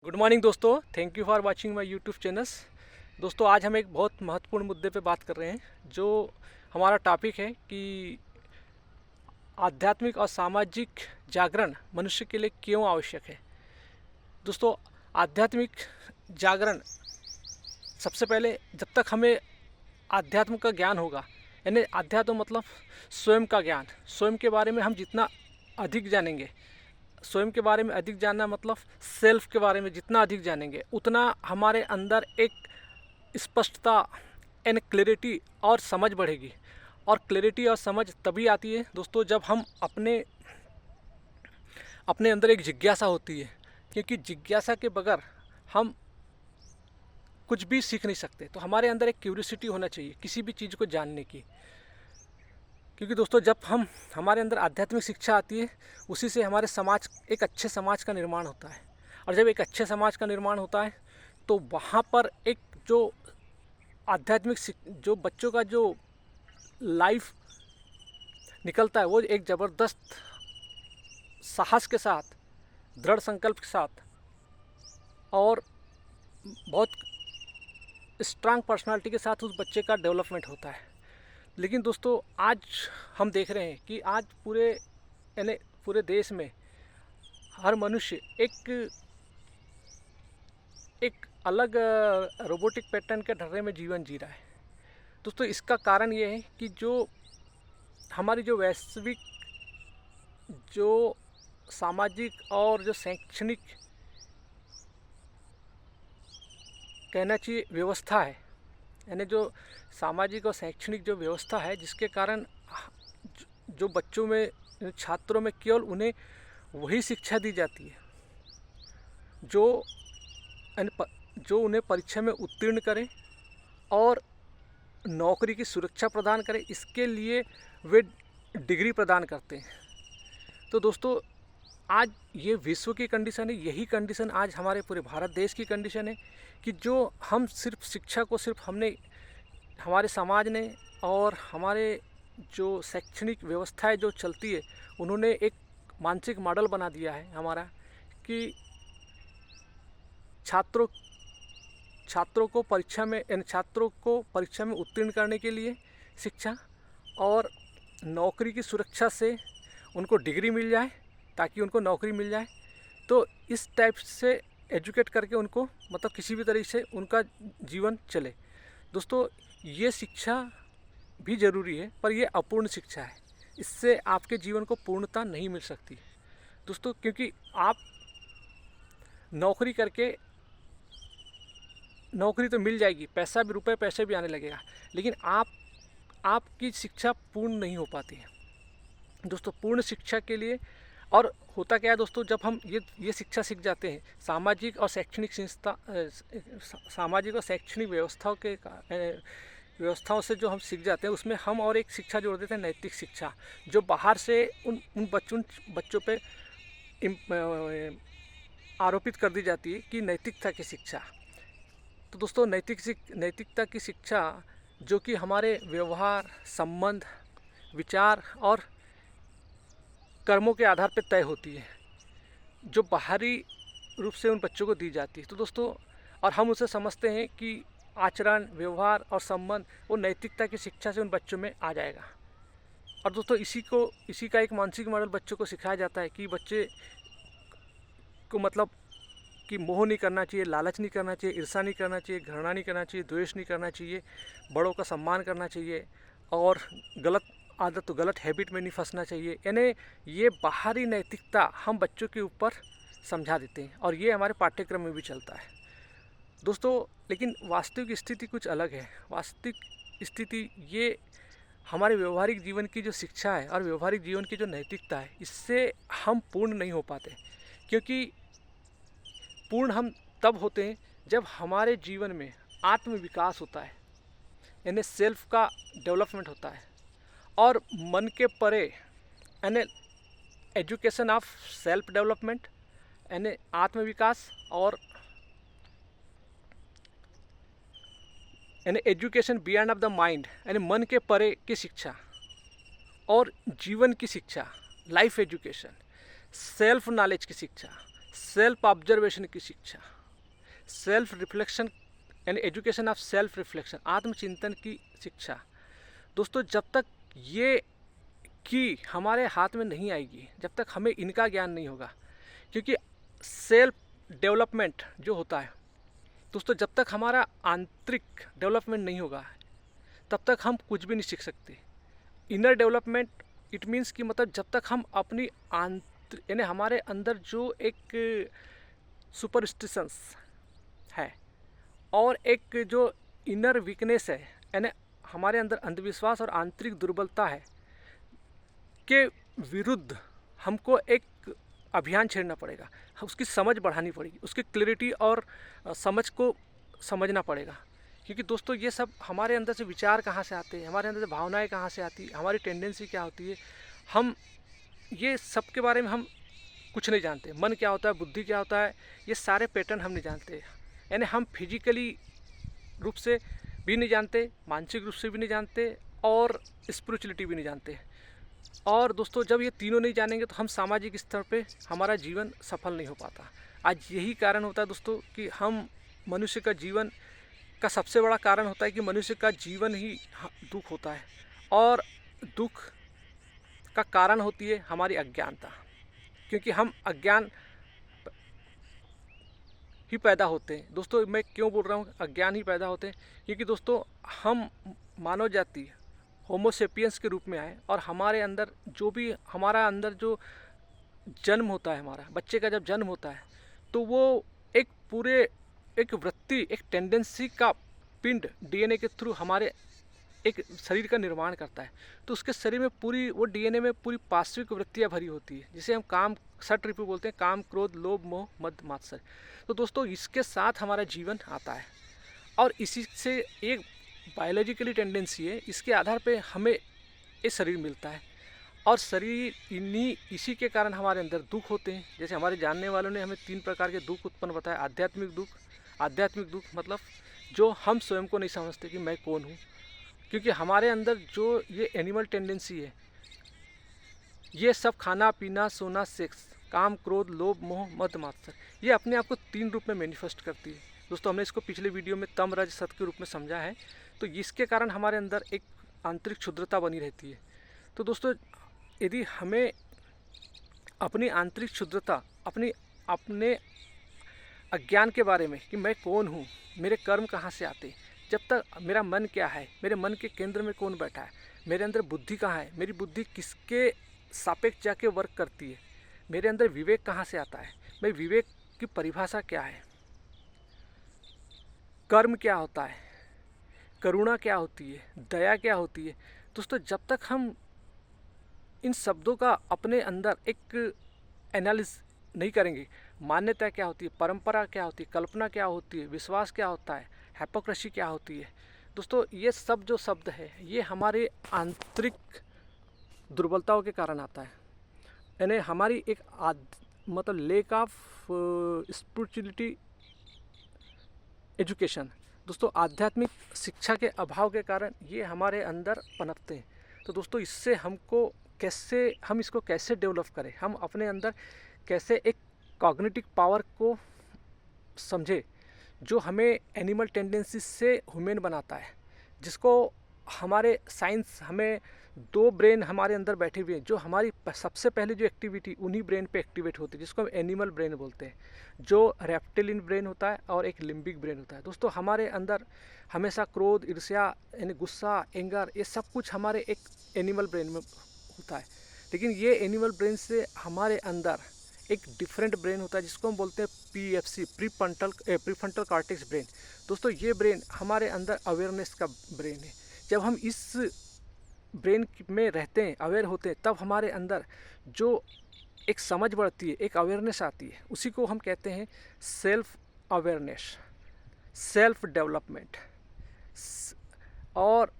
Good morning दोस्तों, thank you for watching my YouTube channels. दोस्तों, आज हम एक बहुत महत्वपूर्ण मुद्दे पे बात कर रहे हैं। जो हमारा टॉपिक है कि आध्यात्मिक और सामाजिक जागरण मनुष्य के लिए क्यों आवश्यक है। दोस्तों, आध्यात्मिक जागरण सबसे पहले, जब तक हमें आध्यात्म का ज्ञान होगा, यानी आध्यात्म मतलब स्वयं का ज्ञान, स्वयं के बारे में हम जितना अधिक जानेंगे, स्वयं के बारे में अधिक जानना मतलब सेल्फ के बारे में जितना अधिक जानेंगे, उतना हमारे अंदर एक स्पष्टता एंड क्लैरिटी और समझ बढ़ेगी। और क्लैरिटी और समझ तभी आती है दोस्तों, जब हम अपने अपने अंदर एक जिज्ञासा होती है, क्योंकि जिज्ञासा के बगैर हम कुछ भी सीख नहीं सकते। तो हमारे अंदर एक क्यूरियोसिटी होना चाहिए किसी भी चीज़ को जानने की। क्योंकि दोस्तों, जब हमारे अंदर आध्यात्मिक शिक्षा आती है, उसी से हमारे समाज, एक अच्छे समाज का निर्माण होता है। और जब एक अच्छे समाज का निर्माण होता है, तो वहाँ पर एक जो आध्यात्मिक जो बच्चों का जो लाइफ निकलता है, वो एक ज़बरदस्त साहस के साथ, दृढ़ संकल्प के साथ और बहुत स्ट्रांग पर्सनालिटी के साथ उस बच्चे का डेवलपमेंट होता है। लेकिन दोस्तों, आज हम देख रहे हैं कि आज पूरे देश में हर मनुष्य एक अलग रोबोटिक पैटर्न के ढर्रे में जीवन जी रहा है। दोस्तों, इसका कारण ये है कि जो हमारी जो वैश्विक, जो सामाजिक और जो शैक्षणिक कहना चाहिए व्यवस्था है, यानी जो सामाजिक और शैक्षणिक जो व्यवस्था है, जिसके कारण जो बच्चों में, छात्रों में केवल उन्हें वही शिक्षा दी जाती है जो जो उन्हें परीक्षा में उत्तीर्ण करे और नौकरी की सुरक्षा प्रदान करे। इसके लिए वे डिग्री प्रदान करते हैं। तो दोस्तों, आज ये विश्व की कंडीशन है, यही कंडीशन आज हमारे पूरे भारत देश की कंडीशन है कि जो हम सिर्फ शिक्षा को सिर्फ हमने, हमारे समाज ने और हमारे जो शैक्षणिक व्यवस्थाएं जो चलती है, उन्होंने एक मानसिक मॉडल बना दिया है हमारा कि छात्रों को परीक्षा में उत्तीर्ण करने के लिए शिक्षा और नौकरी की सुरक्षा से उनको डिग्री मिल जाए, ताकि उनको नौकरी मिल जाए। तो इस टाइप से एजुकेट करके उनको, मतलब किसी भी तरीके से उनका जीवन चले। दोस्तों, ये शिक्षा भी ज़रूरी है, पर ये अपूर्ण शिक्षा है। इससे आपके जीवन को पूर्णता नहीं मिल सकती दोस्तों, क्योंकि आप नौकरी करके, नौकरी तो मिल जाएगी, पैसा भी, रुपए पैसे भी आने लगेगा, लेकिन आपकी शिक्षा पूर्ण नहीं हो पाती है दोस्तों। पूर्ण शिक्षा के लिए, और होता क्या है दोस्तों, जब हम ये शिक्षा सीख जाते हैं, सामाजिक और शैक्षणिक व्यवस्थाओं से जो हम सीख जाते हैं, उसमें हम और एक शिक्षा जोड़ देते हैं, नैतिक शिक्षा, जो बाहर से उन बच्चों पे आरोपित कर दी जाती है कि नैतिकता की शिक्षा। तो दोस्तों, नैतिकता की शिक्षा जो कि हमारे व्यवहार, संबंध, विचार और कर्मों के आधार पर तय होती है, जो बाहरी रूप से उन बच्चों को दी जाती है। तो दोस्तों, और हम उसे समझते हैं कि आचरण, व्यवहार और संबंध वो नैतिकता की शिक्षा से उन बच्चों में आ जाएगा। और दोस्तों, इसी का एक मानसिक मॉडल बच्चों को सिखाया जाता है कि बच्चे को, मतलब कि मोह नहीं करना चाहिए, लालच नहीं करना चाहिए, ईर्ष्या नहीं करना चाहिए, घृणा नहीं करना चाहिए, द्वेष नहीं करना चाहिए, बड़ों का सम्मान करना चाहिए, और गलत आदत, तो गलत हैबिट में नहीं फंसना चाहिए। यानी ये बाहरी नैतिकता हम बच्चों के ऊपर समझा देते हैं, और ये हमारे पाठ्यक्रम में भी चलता है दोस्तों। लेकिन वास्तविक स्थिति कुछ अलग है। वास्तविक स्थिति ये हमारे व्यवहारिक जीवन की जो शिक्षा है और व्यवहारिक जीवन की जो नैतिकता है, इससे हम पूर्ण नहीं हो पाते। क्योंकि पूर्ण हम तब होते हैं जब हमारे जीवन में आत्म विकास होता है, यानी सेल्फ का डेवलपमेंट होता है, और मन के परे, यानी एजुकेशन ऑफ सेल्फ डेवलपमेंट, यानी आत्मविकास, और यानी education beyond of the mind, यानी मन के परे की शिक्षा और जीवन की शिक्षा, लाइफ एजुकेशन, सेल्फ नॉलेज की शिक्षा, सेल्फ ऑब्जर्वेशन की शिक्षा, सेल्फ रिफ्लेक्शन यानी एजुकेशन ऑफ सेल्फ रिफ्लेक्शन, आत्मचिंतन की शिक्षा। दोस्तों जब तक ये की हमारे हाथ में नहीं आएगी, जब तक हमें इनका ज्ञान नहीं होगा, क्योंकि सेल्फ डेवलपमेंट जो होता है दोस्तों, जब तक हमारा आंतरिक डेवलपमेंट नहीं होगा तब तक हम कुछ भी नहीं सीख सकते। इनर डेवलपमेंट इट मीन्स कि मतलब जब तक हम अपनी यानी हमारे अंदर जो एक सुपरस्टिशंस है और एक जो इनर वीकनेस है, यानी हमारे अंदर अंधविश्वास और आंतरिक दुर्बलता है के विरुद्ध हमको एक अभियान छेड़ना पड़ेगा, उसकी समझ बढ़ानी पड़ेगी, उसकी क्लैरिटी और समझ को समझना पड़ेगा। क्योंकि दोस्तों ये सब हमारे अंदर से विचार कहाँ से आते हैं, हमारे अंदर से भावनाएं कहाँ से आती है, हमारी टेंडेंसी क्या होती है, हम ये सब के बारे में हम कुछ नहीं जानते। मन क्या होता है, बुद्धि क्या होता है, ये सारे पैटर्न हम नहीं जानते। यानी हम फिजिकली रूप से भी नहीं जानते, मानसिक रूप से भी नहीं जानते और स्पिरिचुअलिटी भी नहीं जानते। और दोस्तों जब ये तीनों नहीं जानेंगे तो हम सामाजिक स्तर पे हमारा जीवन सफल नहीं हो पाता। आज यही कारण होता है दोस्तों कि हम मनुष्य का जीवन का सबसे बड़ा कारण होता है कि मनुष्य का जीवन ही दुख होता है, और दुख का कारण होती है हमारी अज्ञानता। क्योंकि हम अज्ञान ही पैदा होते हैं। दोस्तों मैं क्यों बोल रहा हूँ अज्ञान ही पैदा होते हैं, क्योंकि दोस्तों हम मानव जाति होमोसेपियंस के रूप में आए, और हमारे अंदर जो भी हमारा अंदर जो जन्म होता है, हमारा बच्चे का जब जन्म होता है तो वो एक पूरे एक वृत्ति, एक टेंडेंसी का पिंड डीएनए के थ्रू हमारे एक शरीर का निर्माण करता है। तो उसके शरीर में पूरी वो डीएनए में पूरी पार्श्विक वृत्तियाँ भरी होती है, जिसे हम काम षट रिपु बोलते हैं, काम क्रोध लोभ मोह मद मात्सर्य। तो दोस्तों इसके साथ हमारा जीवन आता है, और इसी से एक बायोलॉजिकली टेंडेंसी है, इसके आधार पे हमें ये शरीर मिलता है। और शरीर इसी के कारण हमारे अंदर दुख होते हैं। जैसे हमारे जानने वालों ने हमें 3 प्रकार के दुख उत्पन्न बताया। आध्यात्मिक दुख मतलब जो हम स्वयं को नहीं समझते कि मैं कौन हूँ, क्योंकि हमारे अंदर जो ये एनिमल टेंडेंसी है, ये सब खाना पीना सोना सेक्स काम क्रोध लोभ मोह मद मात्सर्य, ये अपने आप को 3 रूप में मैनिफेस्ट करती है। दोस्तों हमने इसको पिछले वीडियो में तम रज सत के रूप में समझा है। तो इसके कारण हमारे अंदर एक आंतरिक क्षुद्रता बनी रहती है। तो दोस्तों यदि हमें अपनी आंतरिक क्षुद्रता, अपने अज्ञान के बारे में कि मैं कौन हूँ, मेरे कर्म कहाँ से आते, जब तक मेरा मन क्या है, मेरे मन के केंद्र में कौन बैठा है, मेरे अंदर बुद्धि कहाँ है, मेरी बुद्धि किसके सापेक्ष जाके वर्क करती है, मेरे अंदर विवेक कहाँ से आता है, मैं विवेक की परिभाषा क्या है, कर्म क्या होता है, करुणा क्या होती है, दया क्या होती है। दोस्तों जब तक हम इन शब्दों का अपने अंदर एक एनालिसिस नहीं करेंगे, मान्यता क्या होती है, परंपरा क्या होती है, कल्पना क्या होती है, विश्वास क्या होता है, हिपोक्रेसी क्या होती है, दोस्तों ये सब जो शब्द है ये हमारे आंतरिक दुर्बलताओं के कारण आता है। यानी हमारी एक मतलब लेक ऑफ स्पिरिचुअलिटी एजुकेशन, दोस्तों आध्यात्मिक शिक्षा के अभाव के कारण ये हमारे अंदर पनपते हैं। तो दोस्तों इससे हम इसको कैसे डेवलप करें, हम अपने अंदर कैसे एक कॉग्निटिव पावर को समझे जो हमें एनिमल टेंडेंसी से ह्यूमन बनाता है, जिसको हमारे साइंस हमें 2 ब्रेन हमारे अंदर बैठे हुए हैं, जो हमारी सबसे पहले जो एक्टिविटी उन्हीं ब्रेन पे एक्टिवेट होती है, जिसको हम एनिमल ब्रेन बोलते हैं, जो रेप्टिलियन ब्रेन होता है और एक लिम्बिक ब्रेन होता है। दोस्तों हमारे अंदर हमेशा क्रोध, ईर्ष्या यानी गुस्सा, एंगर, ये सब कुछ हमारे एक एनिमल ब्रेन में होता है। लेकिन ये एनिमल ब्रेन से हमारे अंदर एक डिफरेंट ब्रेन होता है, जिसको हम बोलते हैं PFC, प्रीफ्रंटल कॉर्टेक्स ब्रेन। दोस्तों ये ब्रेन हमारे अंदर अवेयरनेस का ब्रेन है। जब हम इस ब्रेन में रहते हैं, अवेयर होते हैं, तब हमारे अंदर जो एक समझ बढ़ती है, एक अवेयरनेस आती है, उसी को हम कहते हैं सेल्फ अवेयरनेस, सेल्फ डेवलपमेंट और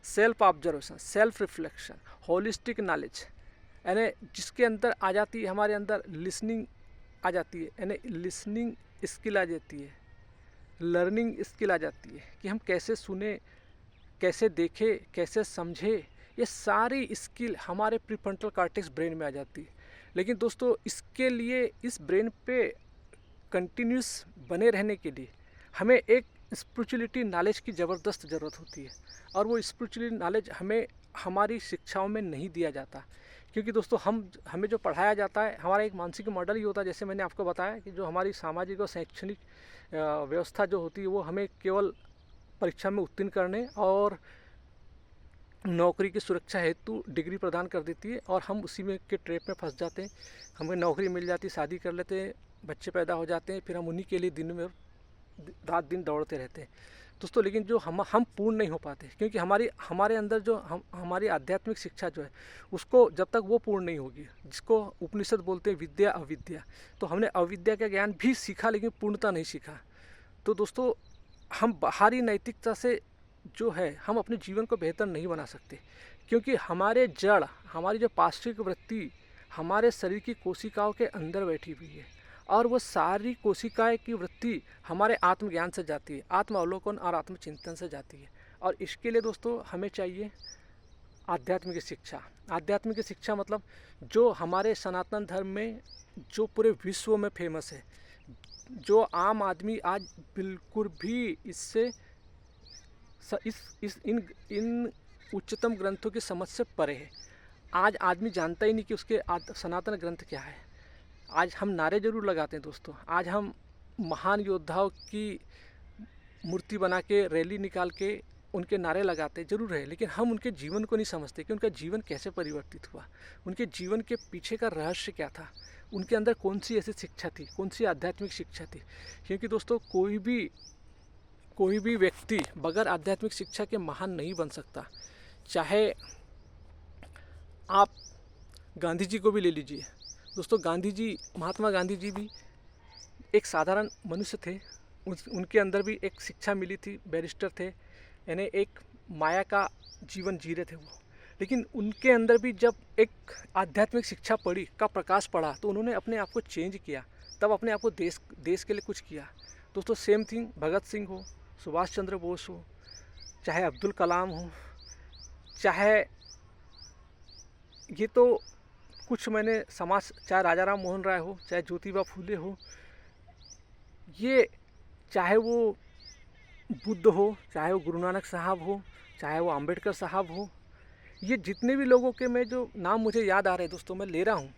self observation, self reflection, holistic knowledge, यानी जिसके अंदर आ जाती है हमारे अंदर लिसनिंग आ जाती है, यानी लिसनिंग स्किल आ जाती है, लर्निंग स्किल आ जाती है कि हम कैसे सुने, कैसे देखें, कैसे समझे, ये सारी स्किल हमारे प्रीफ्रंटल कॉर्टेक्स ब्रेन में आ जाती है। लेकिन दोस्तों इसके लिए, इस ब्रेन पे कंटिन्यूस बने रहने के लिए हमें एक स्पिरिचुअलिटी नॉलेज की ज़बरदस्त ज़रूरत होती है, और वो स्पिरिचुअलिटी नॉलेज हमें हमारी शिक्षाओं में नहीं दिया जाता। क्योंकि दोस्तों हमें जो पढ़ाया जाता है, हमारा एक मानसिक मॉडल ही होता है, जैसे मैंने आपको बताया कि जो हमारी सामाजिक और शैक्षणिक व्यवस्था जो होती है वो हमें केवल परीक्षा में उत्तीर्ण करने और नौकरी की सुरक्षा हेतु डिग्री प्रदान कर देती है, और हम उसी में के ट्रैप में फंस जाते हैं। हमें नौकरी मिल जाती, शादी कर लेते हैं, बच्चे पैदा हो जाते हैं, फिर हम उन्हीं के लिए दिन में रात दिन दौड़ते रहते हैं दोस्तों। लेकिन जो हम पूर्ण नहीं हो पाते, क्योंकि हमारे अंदर जो हमारी आध्यात्मिक शिक्षा जो है, उसको जब तक वो पूर्ण नहीं होगी, जिसको उपनिषद बोलते हैं विद्या अविद्या, तो हमने अविद्या का ज्ञान भी सीखा लेकिन पूर्णता नहीं सीखा। तो दोस्तों हम बाहरी नैतिकता से जो है हम अपने जीवन को बेहतर नहीं बना सकते, क्योंकि हमारी जो पाश्विक वृत्ति हमारे शरीर की कोशिकाओं के अंदर बैठी हुई है, और वो सारी कोशिकाएं की वृत्ति हमारे आत्मज्ञान से जाती है, आत्म अवलोकन और आत्मचिंतन से जाती है। और इसके लिए दोस्तों हमें चाहिए आध्यात्मिक शिक्षा। आध्यात्मिक शिक्षा मतलब जो हमारे सनातन धर्म में, जो पूरे विश्व में फेमस है, जो आम आदमी आज बिल्कुल भी इससे इन उच्चतम ग्रंथों की समझ से परे है। आज आदमी जानता ही नहीं कि उसके सनातन ग्रंथ क्या है। आज हम नारे जरूर लगाते हैं दोस्तों, आज हम महान योद्धाओं की मूर्ति बना के, रैली निकाल के उनके नारे लगाते जरूर है, लेकिन हम उनके जीवन को नहीं समझते कि उनका जीवन कैसे परिवर्तित हुआ, उनके जीवन के पीछे का रहस्य क्या था, उनके अंदर कौन सी ऐसी शिक्षा थी, कौन सी आध्यात्मिक शिक्षा थी। क्योंकि दोस्तों कोई भी व्यक्ति बगैर आध्यात्मिक शिक्षा के महान नहीं बन सकता। चाहे आप गांधी जी को भी ले लीजिए दोस्तों, महात्मा गांधी जी भी एक साधारण मनुष्य थे, उनके अंदर भी एक शिक्षा मिली थी, बैरिस्टर थे, यानी एक माया का जीवन जी रहे थे वो। लेकिन उनके अंदर भी जब एक आध्यात्मिक शिक्षा का प्रकाश पड़ा, तो उन्होंने अपने आप को चेंज किया, तब अपने आप को देश के लिए कुछ किया। दोस्तों सेम थिंग भगत सिंह हो, सुभाष चंद्र बोस हो, चाहे अब्दुल कलाम हो, चाहे ये तो कुछ मैंने चाहे राजा राम मोहन राय हो, चाहे ज्योतिबा फूले हो, ये चाहे वो बुद्ध हो, चाहे वो गुरु नानक साहब हो, चाहे वो अंबेडकर साहब हो, ये जितने भी लोगों के मैं जो नाम मुझे याद आ रहे हैं दोस्तों मैं ले रहा हूँ।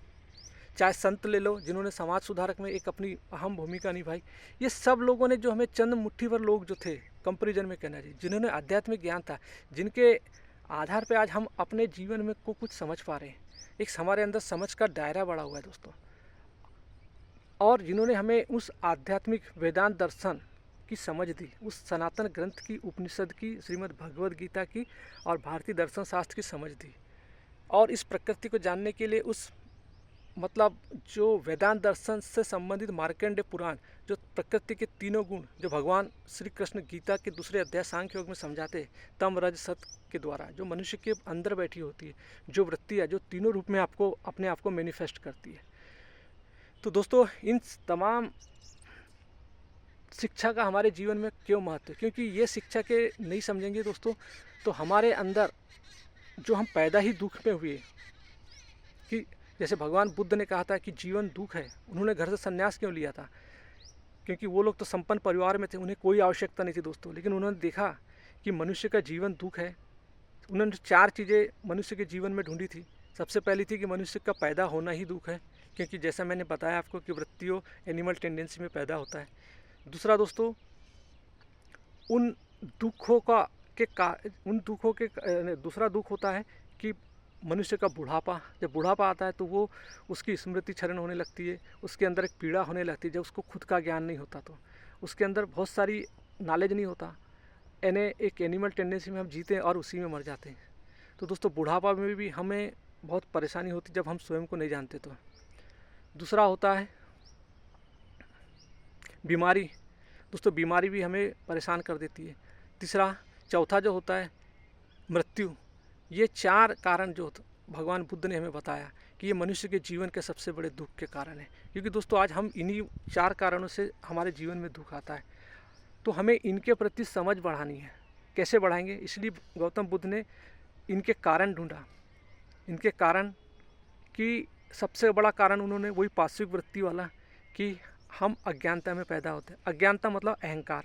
चाहे संत ले लो जिन्होंने समाज सुधारक में एक अपनी अहम भूमिका निभाई, ये सब लोगों ने जो हमें चंद मुट्ठी भर लोग जो थे कंपैरिजन में कहना चाहिए, जिन्होंने आध्यात्मिक ज्ञान था, जिनके आधार पे आज हम अपने जीवन में को कुछ समझ पा रहे हैं, एक हमारे अंदर समझ का दायरा बढ़ा हुआ है दोस्तों, और जिन्होंने हमें उस आध्यात्मिक वेदांत दर्शन की समझ दी, उस सनातन ग्रंथ की, उपनिषद की, श्रीमद् भगवद गीता की और भारतीय दर्शन शास्त्र की समझ दी। और इस प्रकृति को जानने के लिए उस मतलब जो वेदांत दर्शन से संबंधित मार्कंडेय पुराण, जो प्रकृति के तीनों गुण जो भगवान श्री कृष्ण गीता के दूसरे अध्याय सांख्य योग में समझाते, तम रज सत के द्वारा जो मनुष्य के अंदर बैठी होती है, जो वृत्ति है, जो तीनों रूप में आपको अपने आप को मैनिफेस्ट करती है। तो दोस्तों इन तमाम शिक्षा का हमारे जीवन में क्यों महत्व है, क्योंकि ये शिक्षा के नहीं समझेंगे दोस्तों तो हमारे अंदर जो हम पैदा ही दुख में हुए, कि जैसे भगवान बुद्ध ने कहा था कि जीवन दुख है, उन्होंने घर से संन्यास क्यों लिया था, क्योंकि वो लोग तो संपन्न परिवार में थे, उन्हें कोई आवश्यकता नहीं थी दोस्तों, लेकिन उन्होंने देखा कि मनुष्य का जीवन दुख है। उन्होंने 4 चीज़ें मनुष्य के जीवन में ढूंढी थी। सबसे पहली थी कि मनुष्य का पैदा होना ही दुख है, क्योंकि जैसा मैंने बताया आपको कि वृत्तियों एनिमल टेंडेंसी में पैदा होता है। दूसरा दोस्तों उन दुखों के दूसरा दुख होता है कि मनुष्य का बुढ़ापा, जब बुढ़ापा आता है तो वो उसकी स्मृति क्षरण होने लगती है, उसके अंदर एक पीड़ा होने लगती है, जब उसको खुद का ज्ञान नहीं होता, तो उसके अंदर बहुत सारी नॉलेज नहीं होता, यानी एक एनिमल टेंडेंसी में हम जीते हैं और उसी में मर जाते हैं। तो दोस्तों बुढ़ापा में भी हमें बहुत परेशानी होती जब हम स्वयं को नहीं जानते। तो दूसरा होता है बीमारी, दोस्तों बीमारी भी हमें परेशान कर देती है। चौथा जो होता है मृत्यु। ये 4 कारण जो भगवान बुद्ध ने हमें बताया कि ये मनुष्य के जीवन के सबसे बड़े दुख के कारण है, क्योंकि दोस्तों आज हम इन्हीं 4 कारणों से हमारे जीवन में दुख आता है। तो हमें इनके प्रति समझ बढ़ानी है। कैसे बढ़ाएंगे? इसलिए गौतम बुद्ध ने इनके कारण ढूंढा। इनके कारण कि सबसे बड़ा कारण उन्होंने वही पार्श्विक वृत्ति वाला कि हम अज्ञानता में पैदा होते हैं। अज्ञानता मतलब अहंकार,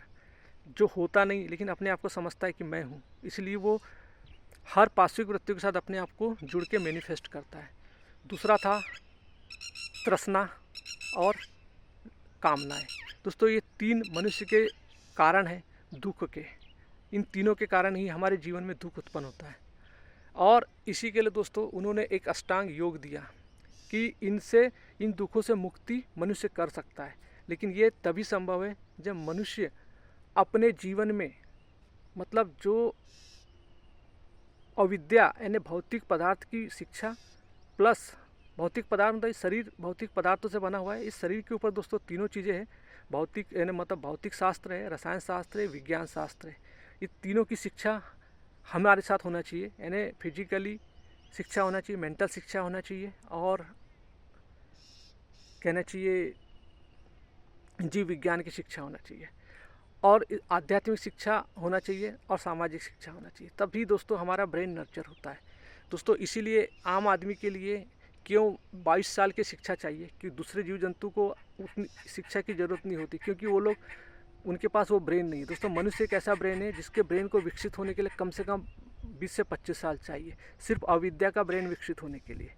जो होता नहीं लेकिन अपने आप को समझता है कि मैं हूँ, इसलिए वो हर पार्श्विक वृत्तियों के साथ अपने आप को जुड़ के मैनिफेस्ट करता है। दूसरा था तृष्णा और कामनाएं। दोस्तों ये तीन मनुष्य के कारण हैं दुख के। इन तीनों के कारण ही हमारे जीवन में दुख उत्पन्न होता है। और इसी के लिए दोस्तों उन्होंने एक अष्टांग योग दिया कि इन दुखों से मुक्ति मनुष्य कर सकता है। लेकिन ये तभी संभव है जब मनुष्य अपने जीवन में मतलब जो अविद्या यानी भौतिक पदार्थ की शिक्षा प्लस भौतिक पदार्थ मतलब शरीर भौतिक पदार्थों से बना हुआ है। इस शरीर के ऊपर दोस्तों तीनों चीज़ें हैं, भौतिक यानी मतलब भौतिक शास्त्र है, रसायन शास्त्र है, विज्ञान शास्त्र है। ये तीनों की शिक्षा हमारे साथ होना चाहिए, यानी फिजिकली शिक्षा होना चाहिए, मेंटल शिक्षा होना चाहिए और कहना चाहिए जीव विज्ञान की शिक्षा होना चाहिए और आध्यात्मिक शिक्षा होना चाहिए और सामाजिक शिक्षा होना चाहिए। तभी दोस्तों हमारा ब्रेन नर्चर होता है। दोस्तों इसीलिए आम आदमी के लिए क्यों 22 साल की शिक्षा चाहिए कि दूसरे जीव जंतु को उतनी शिक्षा की ज़रूरत नहीं होती, क्योंकि वो लोग उनके पास वो ब्रेन नहीं है। दोस्तों मनुष्य एक ऐसा ब्रेन है जिसके ब्रेन को विकसित होने के लिए कम से कम 20 से 25 साल चाहिए, सिर्फ अविद्या का ब्रेन विकसित होने के लिए।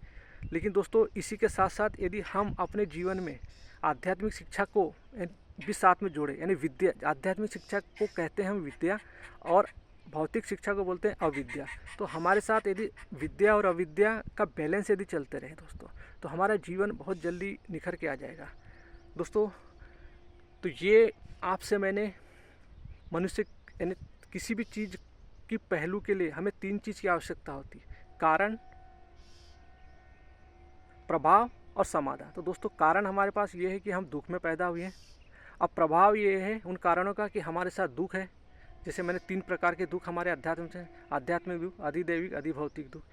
लेकिन दोस्तों इसी के साथ साथ यदि हम अपने जीवन में आध्यात्मिक शिक्षा को भी साथ में जोड़े, यानी विद्या, आध्यात्मिक शिक्षा को कहते हैं हम विद्या और भौतिक शिक्षा को बोलते हैं अविद्या, तो हमारे साथ यदि विद्या और अविद्या का बैलेंस यदि चलते रहे दोस्तों तो हमारा जीवन बहुत जल्दी निखर के आ जाएगा। दोस्तों तो ये आपसे मैंने मनुष्य यानी किसी भी चीज़ की पहलू के लिए हमें 3 चीज़ की आवश्यकता होती है, कारण, प्रभाव और समाधान। तो दोस्तों कारण हमारे पास ये है कि हम दुख में पैदा हुए हैं। अब प्रभाव ये है उन कारणों का कि हमारे साथ दुख है। जैसे मैंने 3 प्रकार के दुख हमारे अध्यात्म से, आध्यात्मिक दुख, अधिदैविक, अधिभौतिक दुख,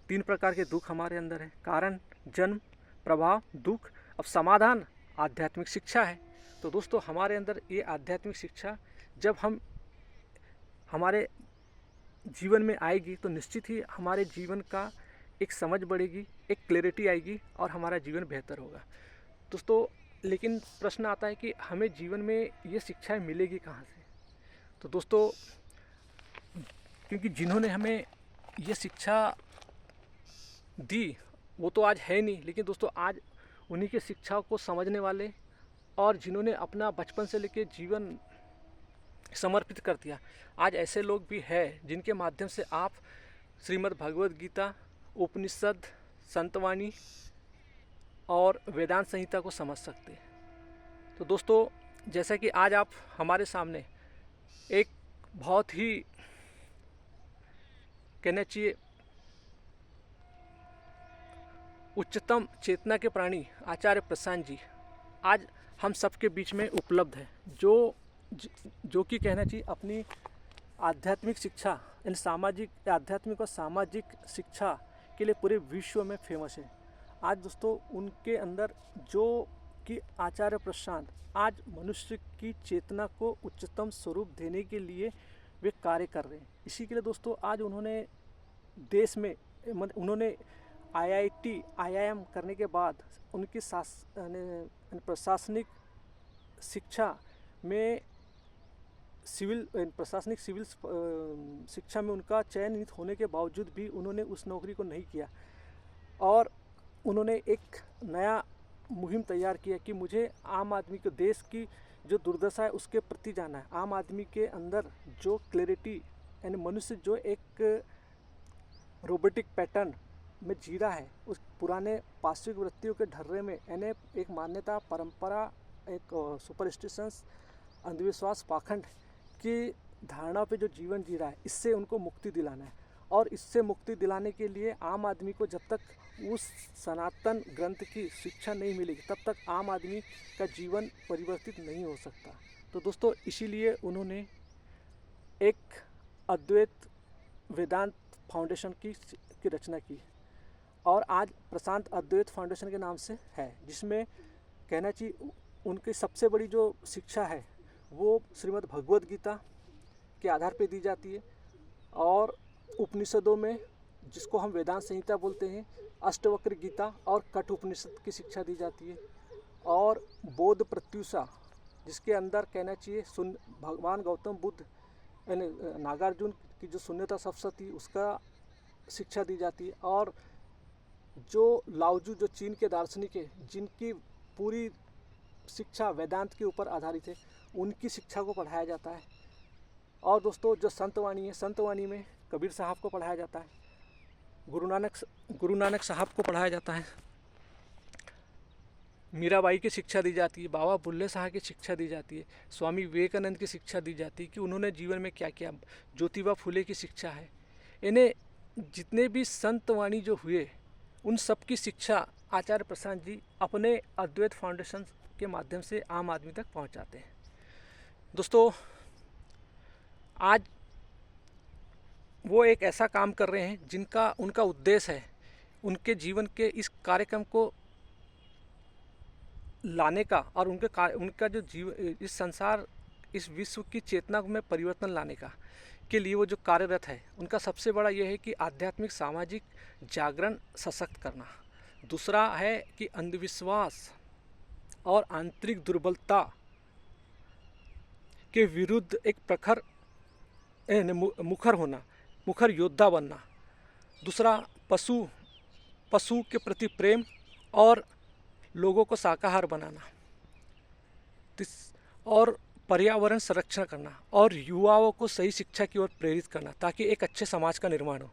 3 प्रकार के दुख हमारे अंदर है। कारण, जन्म, प्रभाव, दुख। अब समाधान आध्यात्मिक शिक्षा है। तो दोस्तों हमारे अंदर ये आध्यात्मिक शिक्षा जब हम हमारे जीवन में आएगी तो निश्चित ही हमारे जीवन का एक समझ बढ़ेगी, एक क्लैरिटी आएगी और हमारा जीवन बेहतर होगा। दोस्तों लेकिन प्रश्न आता है कि हमें जीवन में ये शिक्षाएं मिलेगी कहाँ से? तो दोस्तों क्योंकि जिन्होंने हमें ये शिक्षा दी वो तो आज है नहीं, लेकिन दोस्तों आज उन्हीं के शिक्षाओं को समझने वाले और जिन्होंने अपना बचपन से लेकर जीवन समर्पित कर दिया, आज ऐसे लोग भी हैं जिनके माध्यम से आप श्रीमद् भगवद गीता, उपनिषद, संतवाणी और वेदांत संहिता को समझ सकते हैं। तो दोस्तों जैसा कि आज आप हमारे सामने एक बहुत ही कहना चाहिए उच्चतम चेतना के प्राणी आचार्य प्रशांत जी आज हम सबके बीच में उपलब्ध है, जो कि कहना चाहिए अपनी आध्यात्मिक शिक्षा यानी सामाजिक, आध्यात्मिक और सामाजिक शिक्षा के लिए पूरे विश्व में फेमस है। आज दोस्तों उनके अंदर जो कि आचार्य प्रशांत आज मनुष्य की चेतना को उच्चतम स्वरूप देने के लिए वे कार्य कर रहे हैं। इसी के लिए दोस्तों आज उन्होंने देश में उन्होंने IIM करने के बाद उनकी प्रशासनिक शिक्षा में प्रशासनिक सिविल शिक्षा में उनका चयनित होने के बावजूद भी उन्होंने उस नौकरी को नहीं किया और उन्होंने एक नया मुहिम तैयार किया कि मुझे आम आदमी को देश की जो दुर्दशा है उसके प्रति जाना है। आम आदमी के अंदर जो क्लैरिटी यानी मनुष्य जो एक रोबोटिक पैटर्न में जी रहा है, उस पुराने पाश्विक वृत्तियों के ढर्रे में यानी एक मान्यता, परंपरा, एक सुपरस्टिशंस, अंधविश्वास, पाखंड की धारणा पे जो जीवन जी रहा है, इससे उनको मुक्ति दिलाना है। और इससे मुक्ति दिलाने के लिए आम आदमी को जब तक उस सनातन ग्रंथ की शिक्षा नहीं मिलेगी तब तक आम आदमी का जीवन परिवर्तित नहीं हो सकता। तो दोस्तों इसीलिए उन्होंने एक अद्वैत वेदांत फाउंडेशन की रचना की और आज प्रशांत अद्वैत फाउंडेशन के नाम से है, जिसमें कहना चाहिए उनकी सबसे बड़ी जो शिक्षा है वो श्रीमद् भगवद गीता के आधार पर दी जाती है और उपनिषदों में जिसको हम वेदांत संहिता बोलते हैं, अष्टवक्र गीता और कठ उपनिषद की शिक्षा दी जाती है। और बोध प्रत्युषा, जिसके अंदर कहना चाहिए भगवान गौतम बुद्ध यानी नागार्जुन की जो शून्यता सप्तशती उसका शिक्षा दी जाती है। और जो लाओजू, जो चीन के दार्शनिक है, जिनकी पूरी शिक्षा वेदांत के ऊपर आधारित है, उनकी शिक्षा को पढ़ाया जाता है। और दोस्तों जो संतवाणी है, संतवाणी में कबीर साहब को पढ़ाया जाता है, गुरु नानक साहब को पढ़ाया जाता है, मीराबाई की शिक्षा दी जाती है, बाबा बुल्ले साहब की शिक्षा दी जाती है, स्वामी विवेकानंद की शिक्षा दी जाती है कि उन्होंने जीवन में क्या किया, ज्योतिबा फुले की शिक्षा है। इन्हें जितने भी संतवाणी जो हुए उन सब की शिक्षा आचार्य प्रशांत जी अपने अद्वैत फाउंडेशन के माध्यम से आम आदमी तक पहुंचाते हैं। दोस्तों आज वो एक ऐसा काम कर रहे हैं जिनका उनका उद्देश्य है उनके जीवन के इस कार्यक्रम को लाने का और उनका जो इस संसार, इस विश्व की चेतना में परिवर्तन लाने का के लिए वो जो कार्यरत है, उनका सबसे बड़ा ये है कि आध्यात्मिक सामाजिक जागरण सशक्त करना। दूसरा है कि अंधविश्वास और आंतरिक दुर्बलता के विरुद्ध एक प्रखर मुखर योद्धा बनना। दूसरा पशु के प्रति प्रेम और लोगों को शाकाहार बनाना। और पर्यावरण संरक्षण करना और युवाओं को सही शिक्षा की ओर प्रेरित करना ताकि एक अच्छे समाज का निर्माण हो।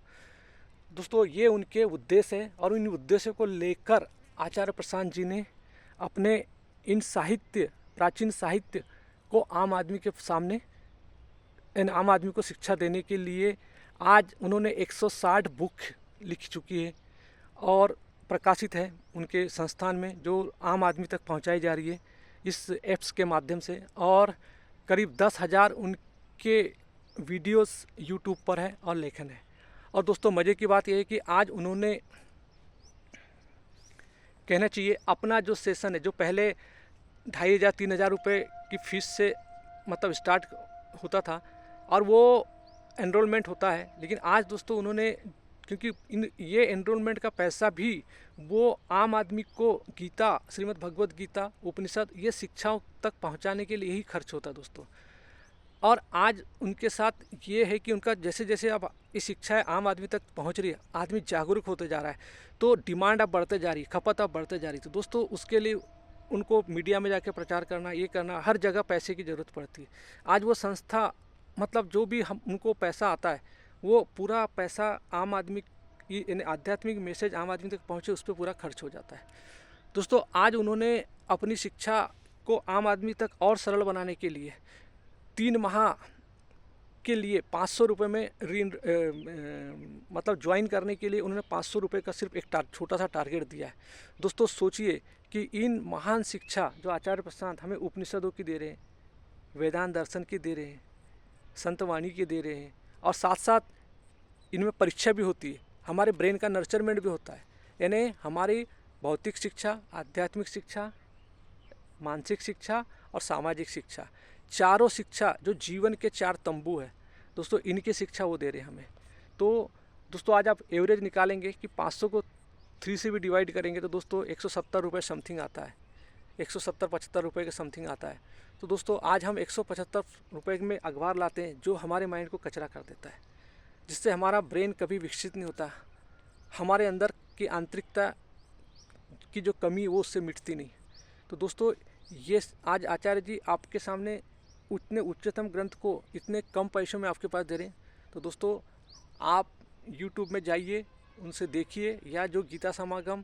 दोस्तों ये उनके उद्देश्य है और इन उद्देश्यों को लेकर आचार्य प्रशांत जी ने अपने इन प्राचीन साहित्य को आम आदमी के सामने, आम आदमी को शिक्षा देने के लिए आज उन्होंने 160 बुक लिख चुकी है और प्रकाशित है उनके संस्थान में, जो आम आदमी तक पहुंचाई जा रही है इस ऐप्स के माध्यम से। और करीब 10,000 उनके वीडियोस यूट्यूब पर है और लेखन है। और दोस्तों मज़े की बात यह है कि आज उन्होंने, कहना चाहिए, अपना जो सेशन है, जो पहले 2,500-3,000 रुपये की फ़ीस से मतलब स्टार्ट होता था और वो एनरोलमेंट होता है, लेकिन आज दोस्तों उन्होंने, क्योंकि ये एनरोलमेंट का पैसा भी वो आम आदमी को गीता, श्रीमद् भगवत गीता, उपनिषद, ये शिक्षाओं तक पहुंचाने के लिए ही खर्च होता है दोस्तों। और आज उनके साथ ये है कि उनका जैसे जैसे अब ये शिक्षा आम आदमी तक पहुंच रही है, आदमी जागरूक होते जा रहा है, तो डिमांड अब बढ़ते जा रही है, खपत अब बढ़ते जा रही है। तो दोस्तों उसके लिए उनको मीडिया में जाके प्रचार करना, ये करना, हर जगह पैसे की ज़रूरत पड़ती है। आज वो संस्था, मतलब जो भी उनको पैसा आता है, वो पूरा पैसा आम आदमी की आध्यात्मिक मैसेज आम आदमी तक पहुँचे उस पर पूरा खर्च हो जाता है। दोस्तों आज उन्होंने अपनी शिक्षा को आम आदमी तक और सरल बनाने के लिए 3 माह के लिए 500 रुपये में मतलब ज्वाइन करने के लिए उन्होंने 500 रुपये का सिर्फ एक छोटा सा टारगेट दिया है। दोस्तों सोचिए कि इन महान शिक्षा जो आचार्य प्रशांत हमें उपनिषदों की दे रहे हैं, वेदांत दर्शन की दे रहे हैं, संतवाणी की दे रहे हैं, और साथ साथ इनमें परीक्षा भी होती है, हमारे ब्रेन का नर्चरमेंट भी होता है, यानी हमारी भौतिक शिक्षा, आध्यात्मिक शिक्षा, मानसिक शिक्षा और सामाजिक शिक्षा, चारों शिक्षा जो जीवन के 4 तंबू है दोस्तों, इनकी शिक्षा वो दे रहे हैं हमें। तो दोस्तों आज आप एवरेज निकालेंगे कि 500 को 3 से भी डिवाइड करेंगे तो दोस्तों 170 रुपये समथिंग आता है, 170-75 रुपये के समथिंग आता है। तो दोस्तों आज हम 175 रुपये में अखबार लाते हैं जो हमारे माइंड को कचरा कर देता है, जिससे हमारा ब्रेन कभी विकसित नहीं होता, हमारे अंदर की आंतरिकता की जो कमी है वो उससे मिटती नहीं। तो दोस्तों ये आज आचार्य जी आपके सामने उतने उच्चतम ग्रंथ को इतने कम पैसों में आपके पास दे रहे हैं। तो दोस्तों आप YouTube में जाइए, उनसे देखिए, या जो गीता समागम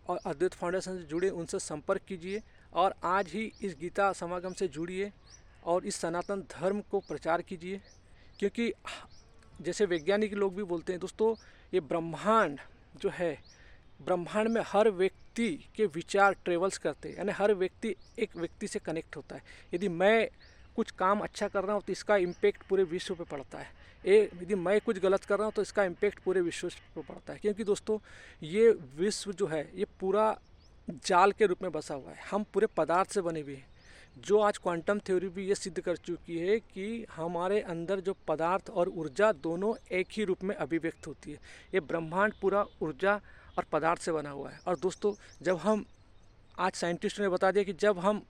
और अद्वैत फाउंडेशन से जुड़े उनसे संपर्क कीजिए और आज ही इस गीता समागम से जुड़िए और इस सनातन धर्म को प्रचार कीजिए। क्योंकि जैसे वैज्ञानिक लोग भी बोलते हैं दोस्तों, ये ब्रह्मांड जो है, ब्रह्मांड में हर व्यक्ति के विचार ट्रेवल्स करते हैं, यानी हर व्यक्ति एक व्यक्ति से कनेक्ट होता है। यदि मैं कुछ काम अच्छा कर रहा हूँ तो इसका इम्पेक्ट पूरे विश्व पे पड़ता है, यदि मैं कुछ गलत कर रहा हूँ तो इसका इम्पेक्ट पूरे विश्व पे पड़ता है। क्योंकि दोस्तों ये विश्व जो है ये पूरा जाल के रूप में बसा हुआ है, हम पूरे पदार्थ से बने हुए हैं। जो आज क्वांटम थ्योरी भी ये सिद्ध कर चुकी है कि हमारे अंदर जो पदार्थ और ऊर्जा दोनों एक ही रूप में अभिव्यक्त होती है। ये ब्रह्मांड पूरा ऊर्जा और पदार्थ से बना हुआ है। और दोस्तों, जब हम आज साइंटिस्टों ने बता दिया कि जब हम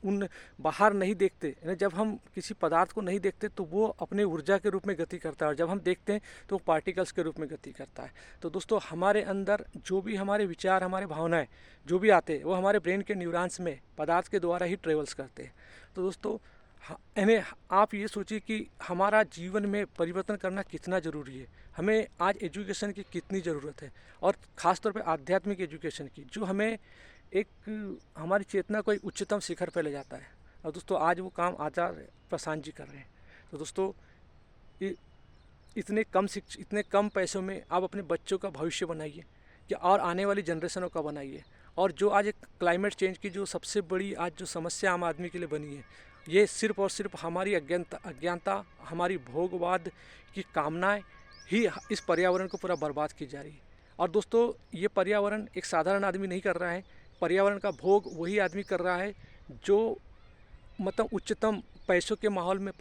उन बाहर नहीं देखते, यानी जब हम किसी पदार्थ को नहीं देखते तो वो अपने ऊर्जा के रूप में गति करता है, और जब हम देखते हैं तो वो पार्टिकल्स के रूप में गति करता है। तो दोस्तों, हमारे अंदर जो भी हमारे विचार, हमारे भावनाएं जो भी आते हैं वो हमारे ब्रेन के न्यूरॉन्स में पदार्थ के द्वारा ही ट्रेवल्स करते हैं। तो दोस्तों, यानी आप ये सोचिए कि हमारा जीवन में परिवर्तन करना कितना ज़रूरी है। हमें आज एजुकेशन की कितनी ज़रूरत है, और ख़ासतौर पे आध्यात्मिक एजुकेशन की, जो हमें एक हमारी चेतना को एक उच्चतम शिखर पर ले जाता है। और दोस्तों, आज वो काम आचार्य प्रशांत जी कर रहे हैं। तो दोस्तों, इतने कम पैसों में आप अपने बच्चों का भविष्य बनाइए, कि और आने वाली जनरेशनों का बनाइए। और जो आज एक क्लाइमेट चेंज की जो सबसे बड़ी आज जो समस्या आम आदमी के लिए बनी है, ये सिर्फ और सिर्फ हमारी अज्ञानता, हमारी भोगवाद की कामनाएं ही इस पर्यावरण को पूरा बर्बाद की जा रही है। और दोस्तों, ये पर्यावरण एक साधारण आदमी नहीं कर रहा है, पर्यावरण का भोग वही आदमी कर रहा है जो मतलब उच्चतम पैसों के माहौल में,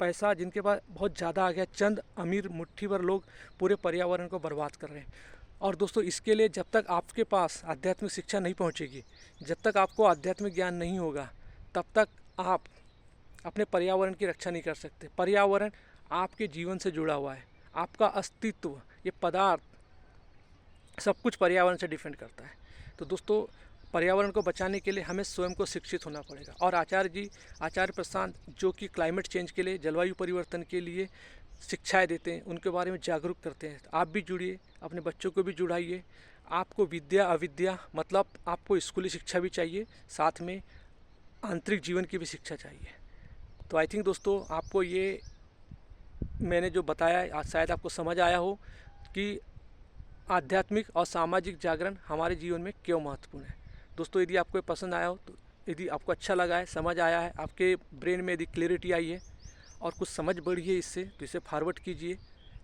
पैसा जिनके पास बहुत ज़्यादा आ गया, चंद अमीर मुट्ठी भर लोग पूरे पर्यावरण को बर्बाद कर रहे हैं। और दोस्तों, इसके लिए जब तक आपके पास आध्यात्मिक शिक्षा नहीं पहुंचेगी, जब तक आपको आध्यात्मिक ज्ञान नहीं होगा, तब तक आप अपने पर्यावरण की रक्षा नहीं कर सकते। पर्यावरण आपके जीवन से जुड़ा हुआ है, आपका अस्तित्व, ये पदार्थ सब कुछ पर्यावरण से डिपेंड करता है। तो दोस्तों, पर्यावरण को बचाने के लिए हमें स्वयं को शिक्षित होना पड़ेगा। और आचार्य प्रशांत, जो कि क्लाइमेट चेंज के लिए, जलवायु परिवर्तन के लिए शिक्षाएं देते हैं, उनके बारे में जागरूक करते हैं। आप भी जुड़िए, अपने बच्चों को भी जुड़ाइए। आपको विद्या अविद्या मतलब आपको स्कूली शिक्षा भी चाहिए, साथ में आंतरिक जीवन की भी शिक्षा चाहिए। तो आई थिंक दोस्तों, आपको ये मैंने जो बताया आज शायद आपको समझ आया हो कि आध्यात्मिक और सामाजिक जागरण हमारे जीवन में क्यों महत्वपूर्ण है। दोस्तों, यदि आपको पसंद आया हो, तो यदि आपको अच्छा लगा है, समझ आया है, आपके ब्रेन में यदि क्लैरिटी आई है और कुछ समझ बढ़ी है इससे, तो इसे फॉरवर्ड कीजिए,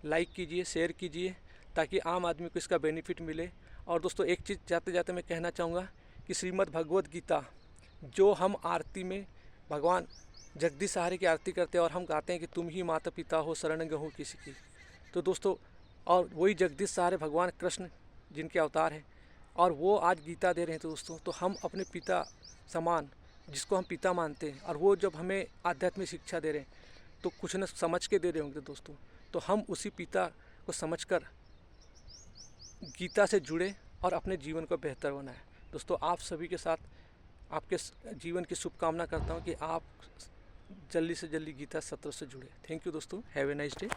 लाइक कीजिए, शेयर कीजिए, ताकि आम आदमी को इसका बेनिफिट मिले। और दोस्तों, एक चीज़ जाते जाते मैं कहना चाहूँगा कि श्रीमद् भगवद गीता, जो हम आरती में भगवान जगदीश सहारे की आरती करते हैं और हम गाते हैं कि तुम ही माता पिता हो, शरण गहूँ किसी की। तो दोस्तों, और वही जगदीश सहारे भगवान कृष्ण जिनके अवतार हैं, और वो आज गीता दे रहे हैं। तो दोस्तों, तो हम अपने पिता समान, जिसको हम पिता मानते हैं, और वो जब हमें आध्यात्मिक शिक्षा दे रहे हैं, तो कुछ न समझ के दे रहे होंगे दोस्तों। तो हम उसी पिता को समझकर गीता से जुड़े और अपने जीवन को बेहतर बनाएं। दोस्तों, आप सभी के साथ आपके जीवन की शुभकामना करता हूं कि आप जल्दी से जल्दी गीता सत्र से जुड़े। थैंक यू दोस्तों, हैव ए नाइस डे।